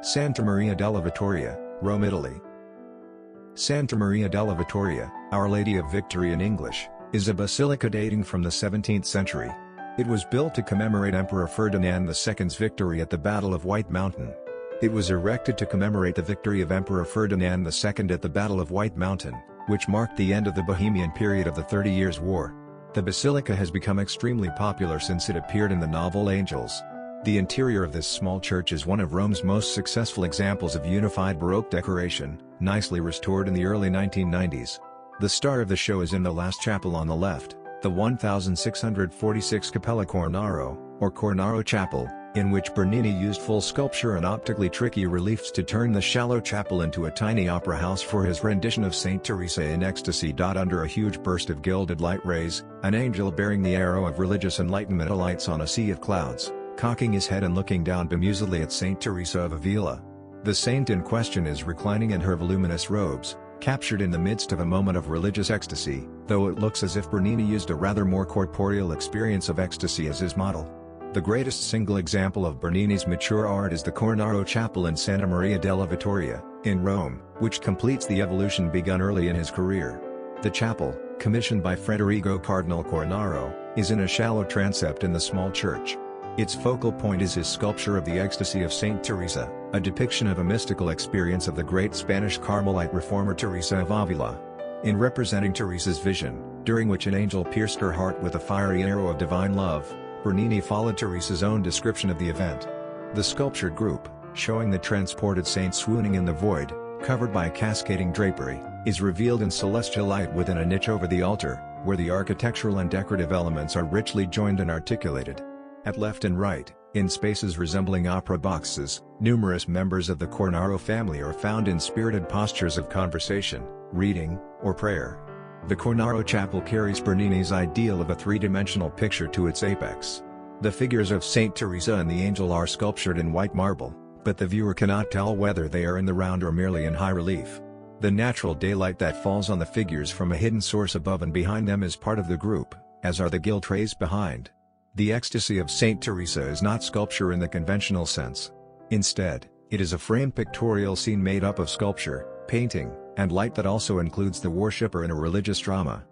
Santa Maria della Vittoria, Rome, Italy. Santa Maria della Vittoria, Our Lady of Victory in English, is a basilica dating from the 17th century. It was built to commemorate Emperor Ferdinand II's victory at the Battle of White Mountain. It was erected to commemorate the victory of Emperor Ferdinand II at the Battle of White Mountain, which marked the end of the Bohemian period of the 30 Years' War. The basilica has become extremely popular since it appeared in the novel Angels. The interior of this small church is one of Rome's most successful examples of unified Baroque decoration, nicely restored in the early 1990s. The star of the show is in the last chapel on the left, the 1646 Cappella Cornaro, or Cornaro Chapel, in which Bernini used full sculpture and optically tricky reliefs to turn the shallow chapel into a tiny opera house for his rendition of Saint Teresa in ecstasy. Under a huge burst of gilded light rays, an angel bearing the arrow of religious enlightenment alights on a sea of clouds, cocking his head and looking down bemusedly at Saint Teresa of Avila. The saint in question is reclining in her voluminous robes, captured in the midst of a moment of religious ecstasy, though it looks as if Bernini used a rather more corporeal experience of ecstasy as his model. The greatest single example of Bernini's mature art is the Cornaro Chapel in Santa Maria della Vittoria, in Rome, which completes the evolution begun early in his career. The chapel, commissioned by Federico Cardinal Cornaro, is in a shallow transept in the small church. Its focal point is his sculpture of the Ecstasy of Saint Teresa, a depiction of a mystical experience of the great Spanish Carmelite reformer Teresa of Avila. In representing Teresa's vision, during which an angel pierced her heart with a fiery arrow of divine love, Bernini followed Teresa's own description of the event. The sculptured group, showing the transported saint swooning in the void, covered by cascading drapery, is revealed in celestial light within a niche over the altar, where the architectural and decorative elements are richly joined and articulated. At left and right, in spaces resembling opera boxes, numerous members of the Cornaro family are found in spirited postures of conversation, reading, or prayer. The Cornaro Chapel carries Bernini's ideal of a three-dimensional picture to its apex. The figures of Saint Teresa and the angel are sculptured in white marble, but the viewer cannot tell whether they are in the round or merely in high relief. The natural daylight that falls on the figures from a hidden source above and behind them is part of the group, as are the gilt rays behind. The Ecstasy of Saint Teresa is not sculpture in the conventional sense. Instead, it is a framed pictorial scene made up of sculpture, painting, and light that also includes the worshipper in a religious drama.